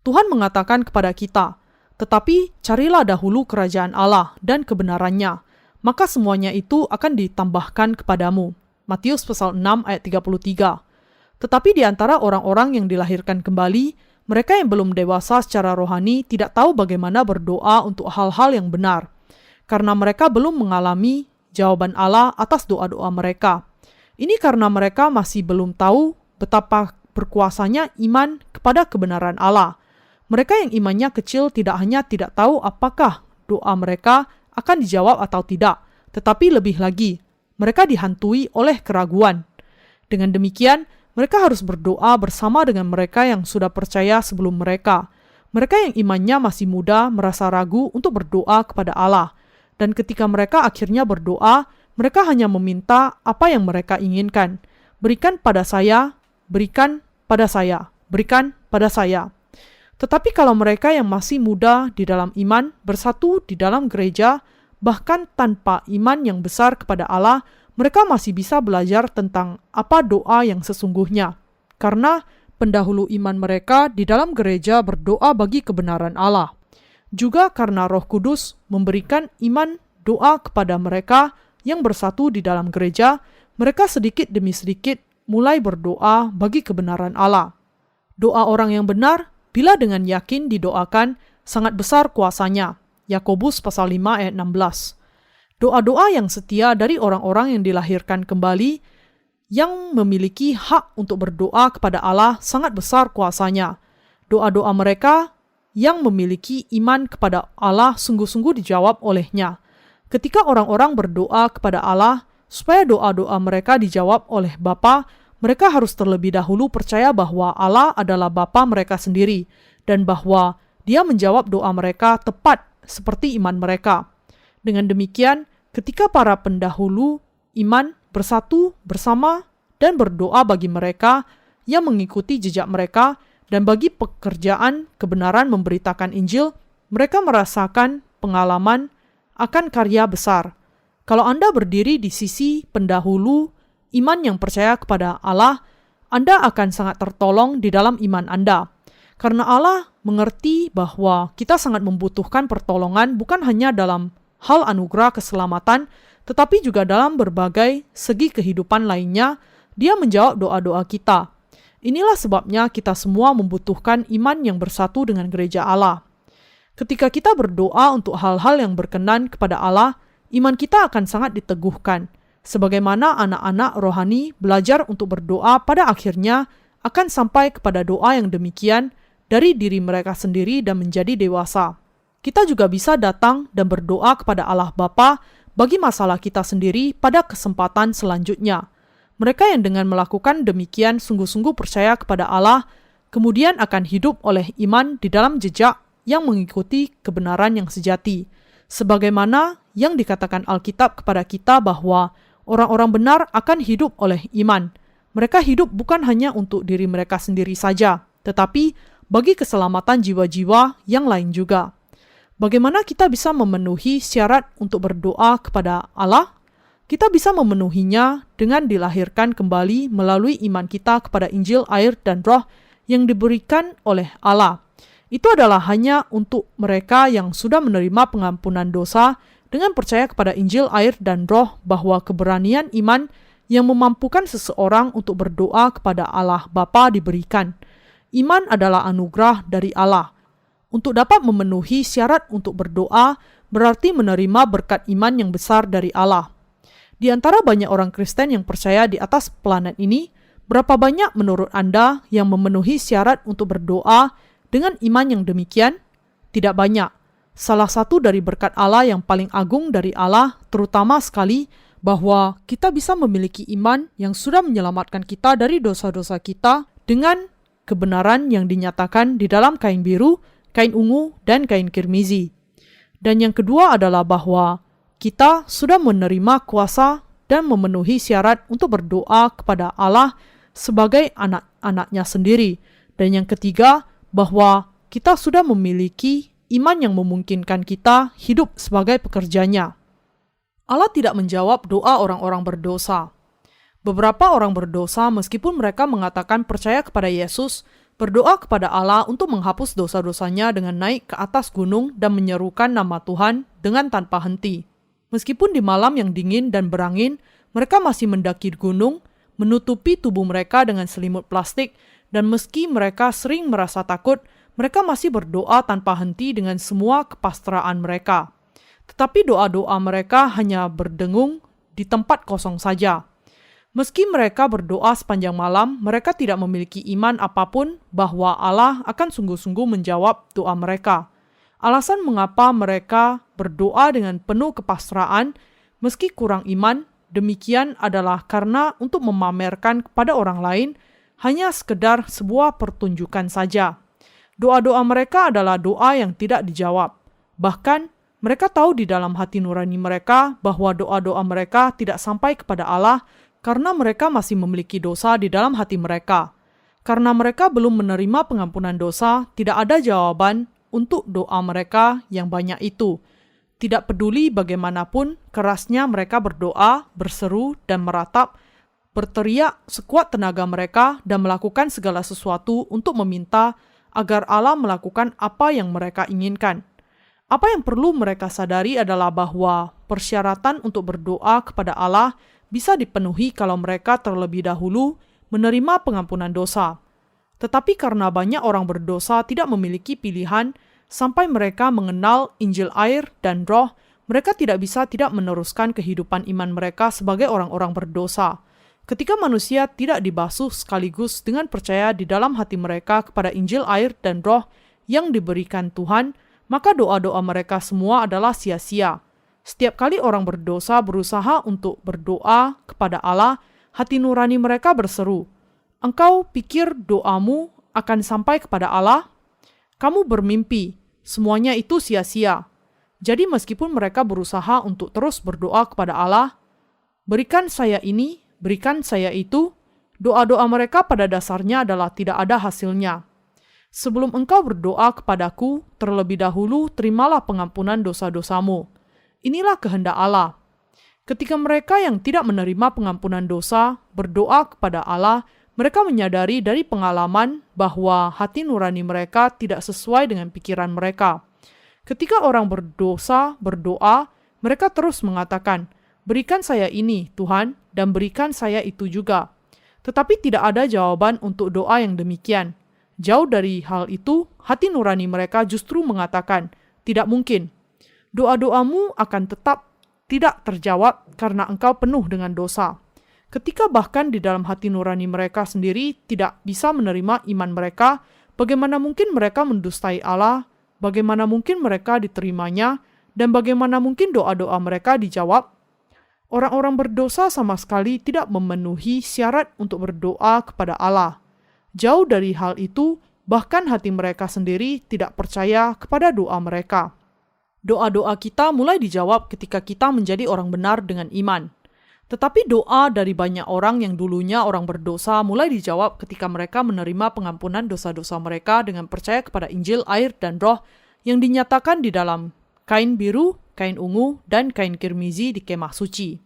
Tuhan mengatakan kepada kita, tetapi carilah dahulu kerajaan Allah dan kebenarannya, maka semuanya itu akan ditambahkan kepadamu. Matius pasal 6 ayat 33. Tetapi di antara orang-orang yang dilahirkan kembali, mereka yang belum dewasa secara rohani tidak tahu bagaimana berdoa untuk hal-hal yang benar, karena mereka belum mengalami jawaban Allah atas doa-doa mereka. Ini karena mereka masih belum tahu betapa berkuasanya iman kepada kebenaran Allah. Mereka yang imannya kecil tidak hanya tidak tahu apakah doa mereka akan dijawab atau tidak, tetapi lebih lagi, mereka dihantui oleh keraguan. Dengan demikian, mereka harus berdoa bersama dengan mereka yang sudah percaya sebelum mereka. Mereka yang imannya masih muda merasa ragu untuk berdoa kepada Allah. Dan ketika mereka akhirnya berdoa, mereka hanya meminta apa yang mereka inginkan. Berikan pada saya, berikan pada saya, berikan pada saya. Tetapi kalau mereka yang masih muda di dalam iman bersatu di dalam gereja, bahkan tanpa iman yang besar kepada Allah, mereka masih bisa belajar tentang apa doa yang sesungguhnya. Karena pendahulu iman mereka di dalam gereja berdoa bagi kebenaran Allah. Juga karena Roh Kudus memberikan iman doa kepada mereka yang bersatu di dalam gereja, mereka sedikit demi sedikit mulai berdoa bagi kebenaran Allah. Doa orang yang benar, bila dengan yakin didoakan, sangat besar kuasanya. Yakobus pasal 5 ayat 16. Doa-doa yang setia dari orang-orang yang dilahirkan kembali, yang memiliki hak untuk berdoa kepada Allah sangat besar kuasanya. Doa-doa mereka yang memiliki iman kepada Allah sungguh-sungguh dijawab olehnya. Ketika orang-orang berdoa kepada Allah, supaya doa-doa mereka dijawab oleh Bapa, mereka harus terlebih dahulu percaya bahwa Allah adalah Bapa mereka sendiri, dan bahwa Dia menjawab doa mereka tepat seperti iman mereka. Dengan demikian, ketika para pendahulu iman bersatu bersama dan berdoa bagi mereka yang mengikuti jejak mereka, dan bagi pekerjaan kebenaran memberitakan Injil, mereka merasakan pengalaman akan karya besar. Kalau Anda berdiri di sisi pendahulu iman yang percaya kepada Allah, Anda akan sangat tertolong di dalam iman Anda. Karena Allah mengerti bahwa kita sangat membutuhkan pertolongan bukan hanya dalam hal anugerah keselamatan, tetapi juga dalam berbagai segi kehidupan lainnya. Dia menjawab doa-doa kita. Inilah sebabnya kita semua membutuhkan iman yang bersatu dengan gereja Allah. Ketika kita berdoa untuk hal-hal yang berkenan kepada Allah, iman kita akan sangat diteguhkan. Sebagaimana anak-anak rohani belajar untuk berdoa pada akhirnya akan sampai kepada doa yang demikian dari diri mereka sendiri dan menjadi dewasa. Kita juga bisa datang dan berdoa kepada Allah Bapa bagi masalah kita sendiri pada kesempatan selanjutnya. Mereka yang dengan melakukan demikian sungguh-sungguh percaya kepada Allah, kemudian akan hidup oleh iman di dalam jejak yang mengikuti kebenaran yang sejati. Sebagaimana yang dikatakan Alkitab kepada kita bahwa orang-orang benar akan hidup oleh iman. Mereka hidup bukan hanya untuk diri mereka sendiri saja, tetapi bagi keselamatan jiwa-jiwa yang lain juga. Bagaimana kita bisa memenuhi syarat untuk berdoa kepada Allah? Kita bisa memenuhinya dengan dilahirkan kembali melalui iman kita kepada Injil, air, dan Roh yang diberikan oleh Allah. Itu adalah hanya untuk mereka yang sudah menerima pengampunan dosa dengan percaya kepada Injil, air, dan Roh, bahwa keberanian iman yang memampukan seseorang untuk berdoa kepada Allah Bapa diberikan. Iman adalah anugerah dari Allah. Untuk dapat memenuhi syarat untuk berdoa berarti menerima berkat iman yang besar dari Allah. Di antara banyak orang Kristen yang percaya di atas planet ini, berapa banyak menurut Anda yang memenuhi syarat untuk berdoa dengan iman yang demikian? Tidak banyak. Salah satu dari berkat Allah yang paling agung dari Allah, terutama sekali, bahwa kita bisa memiliki iman yang sudah menyelamatkan kita dari dosa-dosa kita dengan kebenaran yang dinyatakan di dalam kain biru, kain ungu, dan kain kirmizi. Dan yang kedua adalah bahwa kita sudah menerima kuasa dan memenuhi syarat untuk berdoa kepada Allah sebagai anak-anaknya sendiri. Dan yang ketiga, bahwa kita sudah memiliki iman yang memungkinkan kita hidup sebagai pekerjanya. Allah tidak menjawab doa orang-orang berdosa. Beberapa orang berdosa, meskipun mereka mengatakan percaya kepada Yesus, berdoa kepada Allah untuk menghapus dosa-dosanya dengan naik ke atas gunung dan menyerukan nama Tuhan dengan tanpa henti. Meskipun di malam yang dingin dan berangin, mereka masih mendaki gunung, menutupi tubuh mereka dengan selimut plastik, dan meski mereka sering merasa takut, mereka masih berdoa tanpa henti dengan semua kepasraan mereka. Tetapi doa-doa mereka hanya berdengung di tempat kosong saja. Meski mereka berdoa sepanjang malam, mereka tidak memiliki iman apapun bahwa Allah akan sungguh-sungguh menjawab doa mereka. Alasan mengapa mereka berdoa dengan penuh kepasrahan meski kurang iman, demikian adalah karena untuk memamerkan kepada orang lain hanya sekedar sebuah pertunjukan saja. Doa-doa mereka adalah doa yang tidak dijawab. Bahkan, mereka tahu di dalam hati nurani mereka bahwa doa-doa mereka tidak sampai kepada Allah karena mereka masih memiliki dosa di dalam hati mereka. Karena mereka belum menerima pengampunan dosa, tidak ada jawaban untuk doa mereka yang banyak itu. Tidak peduli bagaimanapun kerasnya mereka berdoa, berseru, dan meratap, berteriak sekuat tenaga mereka dan melakukan segala sesuatu untuk meminta agar Allah melakukan apa yang mereka inginkan. Apa yang perlu mereka sadari adalah bahwa persyaratan untuk berdoa kepada Allah bisa dipenuhi kalau mereka terlebih dahulu menerima pengampunan dosa. Tetapi karena banyak orang berdosa tidak memiliki pilihan sampai mereka mengenal Injil, air, dan Roh, mereka tidak bisa tidak meneruskan kehidupan iman mereka sebagai orang-orang berdosa. Ketika manusia tidak dibasuh sekaligus dengan percaya di dalam hati mereka kepada Injil, air, dan Roh yang diberikan Tuhan, maka doa-doa mereka semua adalah sia-sia. Setiap kali orang berdosa berusaha untuk berdoa kepada Allah, hati nurani mereka berseru, "Engkau pikir doamu akan sampai kepada Allah? Kamu bermimpi, semuanya itu sia-sia." Jadi meskipun mereka berusaha untuk terus berdoa kepada Allah, "Berikan saya ini, berikan saya itu," doa-doa mereka pada dasarnya adalah tidak ada hasilnya. Sebelum engkau berdoa kepadaku, terlebih dahulu terimalah pengampunan dosa-dosamu. Inilah kehendak Allah. Ketika mereka yang tidak menerima pengampunan dosa berdoa kepada Allah, mereka menyadari dari pengalaman bahwa hati nurani mereka tidak sesuai dengan pikiran mereka. Ketika orang berdosa berdoa, mereka terus mengatakan, "Berikan saya ini, Tuhan, dan berikan saya itu juga." Tetapi tidak ada jawaban untuk doa yang demikian. Jauh dari hal itu, hati nurani mereka justru mengatakan, "Tidak mungkin. Doa-doamu akan tetap tidak terjawab karena engkau penuh dengan dosa." Ketika bahkan di dalam hati nurani mereka sendiri tidak bisa menerima iman mereka, bagaimana mungkin mereka mendustai Allah, bagaimana mungkin mereka diterimanya, dan bagaimana mungkin doa-doa mereka dijawab? Orang-orang berdosa sama sekali tidak memenuhi syarat untuk berdoa kepada Allah. Jauh dari hal itu, bahkan hati mereka sendiri tidak percaya kepada doa mereka. Doa-doa kita mulai dijawab ketika kita menjadi orang benar dengan iman. Tetapi doa dari banyak orang yang dulunya orang berdosa mulai dijawab ketika mereka menerima pengampunan dosa-dosa mereka dengan percaya kepada Injil, air, dan roh yang dinyatakan di dalam kain biru, kain ungu, dan kain kirmizi di kemah suci.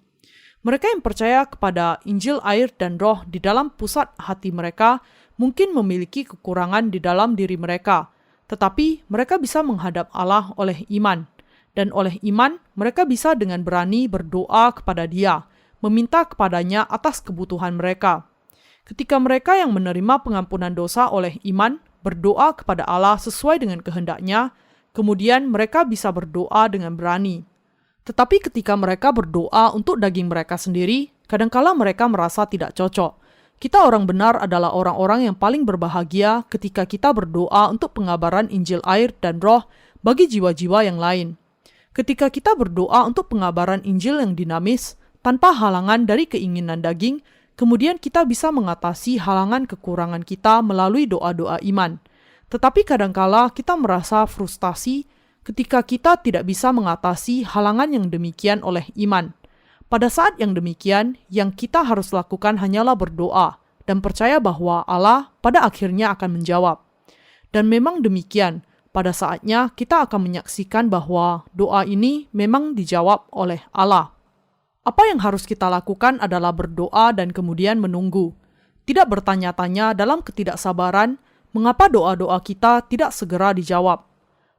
Mereka yang percaya kepada Injil, air, dan roh di dalam pusat hati mereka mungkin memiliki kekurangan di dalam diri mereka, tetapi mereka bisa menghadap Allah oleh iman. Dan oleh iman, mereka bisa dengan berani berdoa kepada Dia, meminta kepadanya atas kebutuhan mereka. Ketika mereka yang menerima pengampunan dosa oleh iman berdoa kepada Allah sesuai dengan kehendak-Nya, kemudian mereka bisa berdoa dengan berani. Tetapi ketika mereka berdoa untuk daging mereka sendiri, kadangkala mereka merasa tidak cocok. Kita orang benar adalah orang-orang yang paling berbahagia ketika kita berdoa untuk pengabaran Injil, air, dan roh bagi jiwa-jiwa yang lain. Ketika kita berdoa untuk pengabaran Injil yang dinamis, tanpa halangan dari keinginan daging, kemudian kita bisa mengatasi halangan kekurangan kita melalui doa-doa iman. Tetapi kadangkala kita merasa frustasi ketika kita tidak bisa mengatasi halangan yang demikian oleh iman. Pada saat yang demikian, yang kita harus lakukan hanyalah berdoa dan percaya bahwa Allah pada akhirnya akan menjawab. Dan memang demikian, pada saatnya kita akan menyaksikan bahwa doa ini memang dijawab oleh Allah. Apa yang harus kita lakukan adalah berdoa dan kemudian menunggu. Tidak bertanya-tanya dalam ketidaksabaran mengapa doa-doa kita tidak segera dijawab.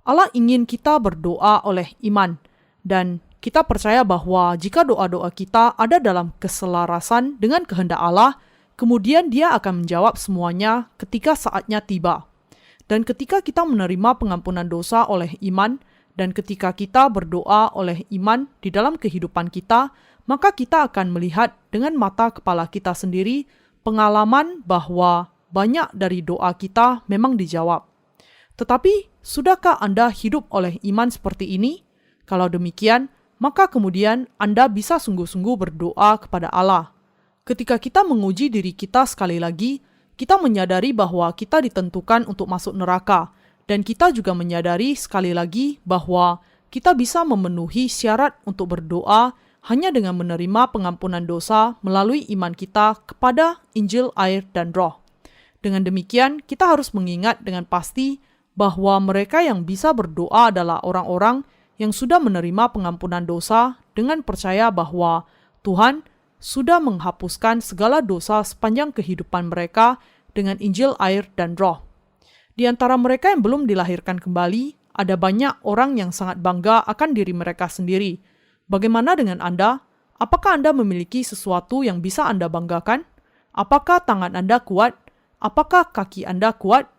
Allah ingin kita berdoa oleh iman, dan kita percaya bahwa jika doa-doa kita ada dalam keselarasan dengan kehendak Allah, kemudian Dia akan menjawab semuanya ketika saatnya tiba. Dan ketika kita menerima pengampunan dosa oleh iman, dan ketika kita berdoa oleh iman di dalam kehidupan kita, maka kita akan melihat dengan mata kepala kita sendiri pengalaman bahwa banyak dari doa kita memang dijawab. Tetapi, sudahkah Anda hidup oleh iman seperti ini? Kalau demikian, maka kemudian Anda bisa sungguh-sungguh berdoa kepada Allah. Ketika kita menguji diri kita sekali lagi, kita menyadari bahwa kita ditentukan untuk masuk neraka, dan kita juga menyadari sekali lagi bahwa kita bisa memenuhi syarat untuk berdoa hanya dengan menerima pengampunan dosa melalui iman kita kepada Injil, air, dan roh. Dengan demikian, kita harus mengingat dengan pasti bahwa mereka yang bisa berdoa adalah orang-orang yang sudah menerima pengampunan dosa dengan percaya bahwa Tuhan sudah menghapuskan segala dosa sepanjang kehidupan mereka dengan Injil, air, dan roh. Di antara mereka yang belum dilahirkan kembali, ada banyak orang yang sangat bangga akan diri mereka sendiri. Bagaimana dengan Anda? Apakah Anda memiliki sesuatu yang bisa Anda banggakan? Apakah tangan Anda kuat? Apakah kaki Anda kuat?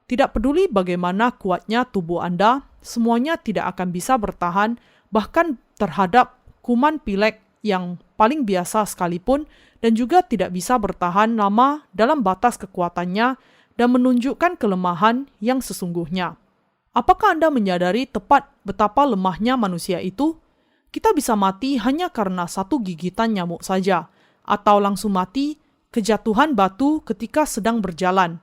Tidak peduli bagaimana kuatnya tubuh Anda, semuanya tidak akan bisa bertahan bahkan terhadap kuman pilek yang paling biasa sekalipun, dan juga tidak bisa bertahan lama dalam batas kekuatannya dan menunjukkan kelemahan yang sesungguhnya. Apakah Anda menyadari tepat betapa lemahnya manusia itu? Kita bisa mati hanya karena satu gigitan nyamuk saja, atau langsung mati kejatuhan batu ketika sedang berjalan.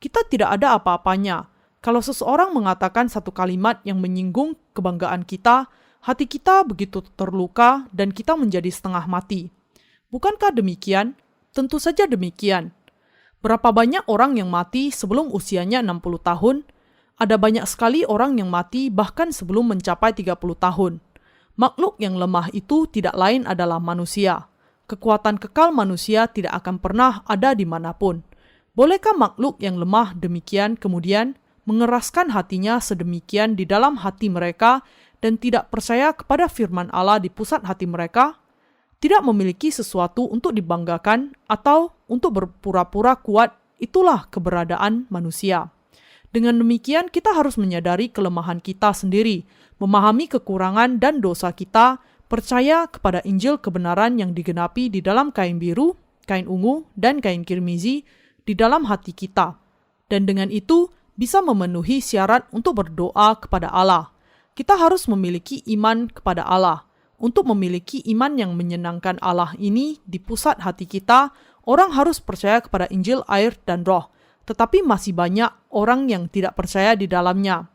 Kita tidak ada apa-apanya. Kalau seseorang mengatakan satu kalimat yang menyinggung kebanggaan kita, hati kita begitu terluka dan kita menjadi setengah mati. Bukankah demikian? Tentu saja demikian. Berapa banyak orang yang mati sebelum usianya 60 tahun? Ada banyak sekali orang yang mati bahkan sebelum mencapai 30 tahun. Makhluk yang lemah itu tidak lain adalah manusia. Kekuatan kekal manusia tidak akan pernah ada dimanapun. Bolehkah makhluk yang lemah demikian kemudian mengeraskan hatinya sedemikian di dalam hati mereka dan tidak percaya kepada firman Allah di pusat hati mereka? Tidak memiliki sesuatu untuk dibanggakan atau untuk berpura-pura kuat, itulah keberadaan manusia. Dengan demikian kita harus menyadari kelemahan kita sendiri, memahami kekurangan dan dosa kita, percaya kepada Injil kebenaran yang digenapi di dalam kain biru, kain ungu, dan kain kirmizi, di dalam hati kita, dan dengan itu bisa memenuhi syarat untuk berdoa kepada Allah. Kita harus memiliki iman kepada Allah. Untuk memiliki iman yang menyenangkan Allah ini di pusat hati kita, orang harus percaya kepada Injil, air, dan roh, tetapi masih banyak orang yang tidak percaya di dalamnya.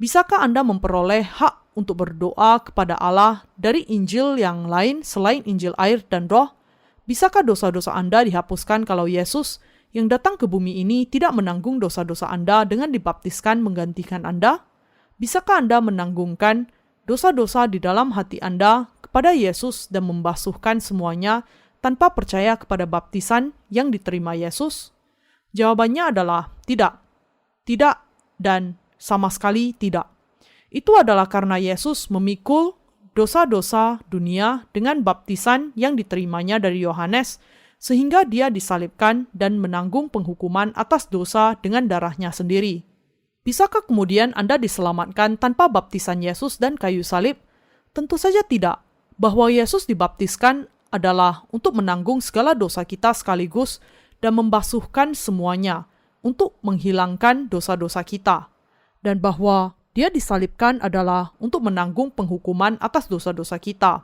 Bisakah Anda memperoleh hak untuk berdoa kepada Allah dari Injil yang lain selain Injil air dan roh? Bisakah dosa-dosa Anda dihapuskan kalau Yesus yang datang ke bumi ini tidak menanggung dosa-dosa Anda dengan dibaptiskan menggantikan Anda? Bisakah Anda menanggungkan dosa-dosa di dalam hati Anda kepada Yesus dan membasuhkan semuanya tanpa percaya kepada baptisan yang diterima Yesus? Jawabannya adalah tidak, tidak, dan sama sekali tidak. Itu adalah karena Yesus memikul dosa-dosa dunia dengan baptisan yang diterimanya dari Yohanes, sehingga dia disalibkan dan menanggung penghukuman atas dosa dengan darahnya sendiri. Bisakah kemudian Anda diselamatkan tanpa baptisan Yesus dan kayu salib? Tentu saja tidak. Bahwa Yesus dibaptiskan adalah untuk menanggung segala dosa kita sekaligus dan membasuhkan semuanya untuk menghilangkan dosa-dosa kita. Dan bahwa dia disalibkan adalah untuk menanggung penghukuman atas dosa-dosa kita.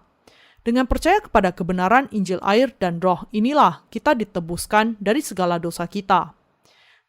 Dengan percaya kepada kebenaran Injil air dan roh, inilah kita ditebuskan dari segala dosa kita.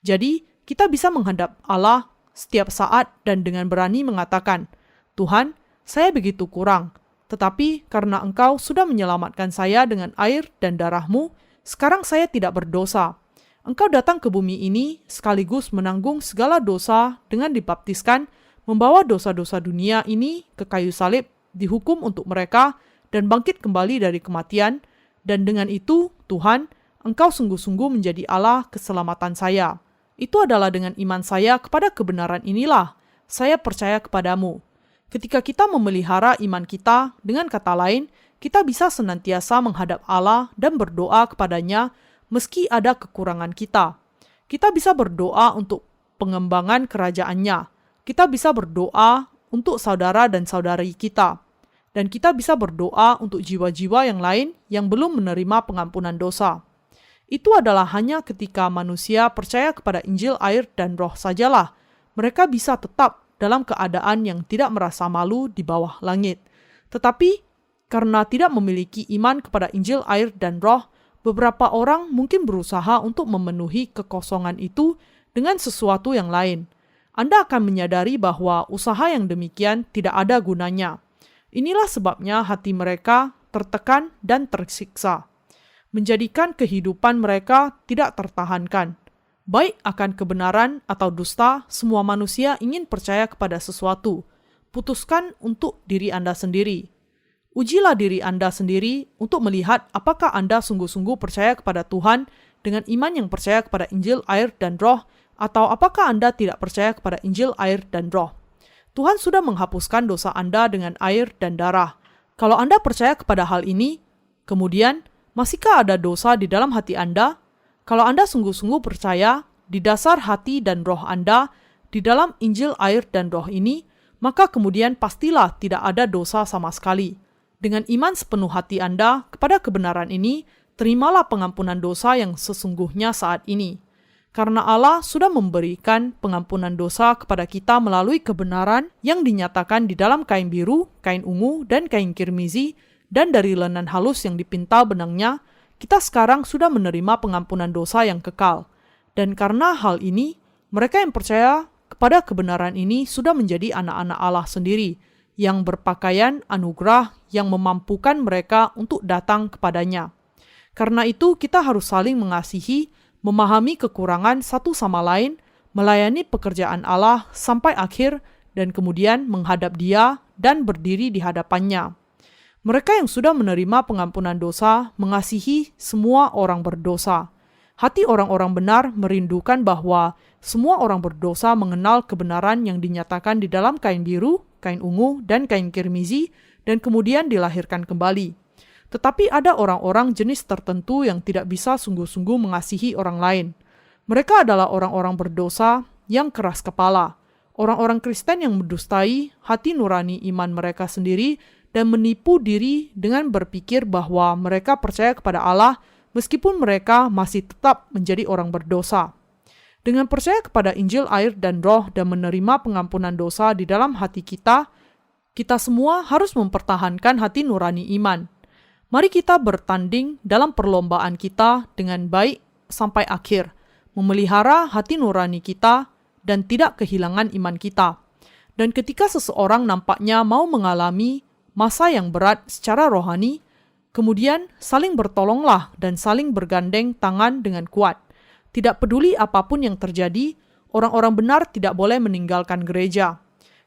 Jadi, kita bisa menghadap Allah setiap saat dan dengan berani mengatakan, Tuhan, saya begitu kurang, tetapi karena Engkau sudah menyelamatkan saya dengan air dan darah-Mu, sekarang saya tidak berdosa. Engkau datang ke bumi ini sekaligus menanggung segala dosa dengan dibaptiskan, membawa dosa-dosa dunia ini ke kayu salib, dihukum untuk mereka, dan bangkit kembali dari kematian. Dan dengan itu, Tuhan, Engkau sungguh-sungguh menjadi Allah keselamatan saya. Itu adalah dengan iman saya kepada kebenaran inilah, saya percaya kepadamu. Ketika kita memelihara iman kita, dengan kata lain, kita bisa senantiasa menghadap Allah dan berdoa kepadanya meski ada kekurangan kita. Kita bisa berdoa untuk pengembangan kerajaannya. Kita bisa berdoa untuk saudara dan saudari kita. Dan kita bisa berdoa untuk jiwa-jiwa yang lain yang belum menerima pengampunan dosa. Itu adalah hanya ketika manusia percaya kepada Injil air dan roh sajalah mereka bisa tetap dalam keadaan yang tidak merasa malu di bawah langit. Tetapi karena tidak memiliki iman kepada Injil air dan roh, beberapa orang mungkin berusaha untuk memenuhi kekosongan itu dengan sesuatu yang lain. Anda akan menyadari bahwa usaha yang demikian tidak ada gunanya. Inilah sebabnya hati mereka tertekan dan tersiksa, menjadikan kehidupan mereka tidak tertahankan. Baik akan kebenaran atau dusta, semua manusia ingin percaya kepada sesuatu. Putuskan untuk diri Anda sendiri. Ujilah diri Anda sendiri untuk melihat apakah Anda sungguh-sungguh percaya kepada Tuhan dengan iman yang percaya kepada Injil air dan roh, atau apakah Anda tidak percaya kepada Injil air dan roh. Tuhan sudah menghapuskan dosa Anda dengan air dan darah. Kalau Anda percaya kepada hal ini, kemudian masihkah ada dosa di dalam hati Anda? Kalau Anda sungguh-sungguh percaya di dasar hati dan roh Anda di dalam Injil air dan roh ini, maka kemudian pastilah tidak ada dosa sama sekali. Dengan iman sepenuh hati Anda kepada kebenaran ini, terimalah pengampunan dosa yang sesungguhnya saat ini. Karena Allah sudah memberikan pengampunan dosa kepada kita melalui kebenaran yang dinyatakan di dalam kain biru, kain ungu, dan kain kirmizi, dan dari lenan halus yang dipintal benangnya, kita sekarang sudah menerima pengampunan dosa yang kekal. Dan karena hal ini, mereka yang percaya kepada kebenaran ini sudah menjadi anak-anak Allah sendiri, yang berpakaian anugerah yang memampukan mereka untuk datang kepadanya. Karena itu kita harus saling mengasihi, memahami kekurangan satu sama lain, melayani pekerjaan Allah sampai akhir, dan kemudian menghadap Dia dan berdiri di hadapannya. Mereka yang sudah menerima pengampunan dosa mengasihi semua orang berdosa. Hati orang-orang benar merindukan bahwa semua orang berdosa mengenal kebenaran yang dinyatakan di dalam kain biru, kain ungu, dan kain kirmizi, dan kemudian dilahirkan kembali. Tetapi ada orang-orang jenis tertentu yang tidak bisa sungguh-sungguh mengasihi orang lain. Mereka adalah orang-orang berdosa yang keras kepala, orang-orang Kristen yang mendustai hati nurani iman mereka sendiri dan menipu diri dengan berpikir bahwa mereka percaya kepada Allah meskipun mereka masih tetap menjadi orang berdosa. Dengan percaya kepada Injil air dan roh dan menerima pengampunan dosa di dalam hati kita, kita semua harus mempertahankan hati nurani iman. Mari kita bertanding dalam perlombaan kita dengan baik sampai akhir, memelihara hati nurani kita dan tidak kehilangan iman kita. Dan ketika seseorang nampaknya mau mengalami masa yang berat secara rohani, kemudian saling bertolonglah dan saling bergandeng tangan dengan kuat. Tidak peduli apapun yang terjadi, orang-orang benar tidak boleh meninggalkan gereja.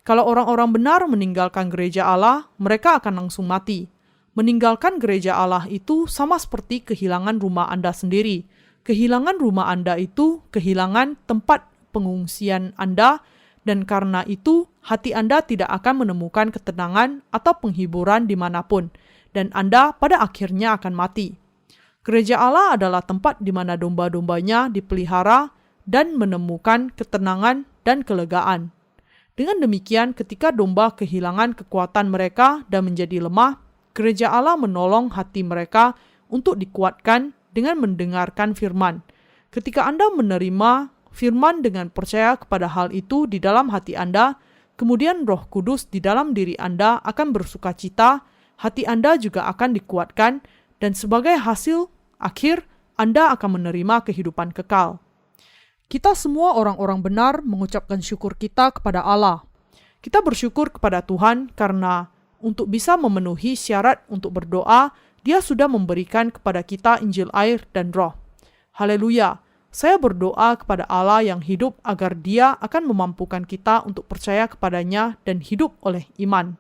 Kalau orang-orang benar meninggalkan gereja Allah, mereka akan langsung mati. Meninggalkan gereja Allah itu sama seperti kehilangan rumah Anda sendiri. Kehilangan rumah Anda itu kehilangan tempat pengungsian Anda, dan karena itu hati Anda tidak akan menemukan ketenangan atau penghiburan dimanapun, dan Anda pada akhirnya akan mati. Gereja Allah adalah tempat di mana domba-dombanya dipelihara dan menemukan ketenangan dan kelegaan. Dengan demikian, ketika domba kehilangan kekuatan mereka dan menjadi lemah, gereja Allah menolong hati mereka untuk dikuatkan dengan mendengarkan firman. Ketika Anda menerima firman dengan percaya kepada hal itu di dalam hati Anda, kemudian Roh Kudus di dalam diri Anda akan bersukacita, hati Anda juga akan dikuatkan, dan sebagai hasil akhir, Anda akan menerima kehidupan kekal. Kita semua orang-orang benar mengucapkan syukur kita kepada Allah. Kita bersyukur kepada Tuhan karena untuk bisa memenuhi syarat untuk berdoa, Dia sudah memberikan kepada kita Injil air dan Roh. Haleluya! Saya berdoa kepada Allah yang hidup agar Dia akan memampukan kita untuk percaya kepadanya dan hidup oleh iman.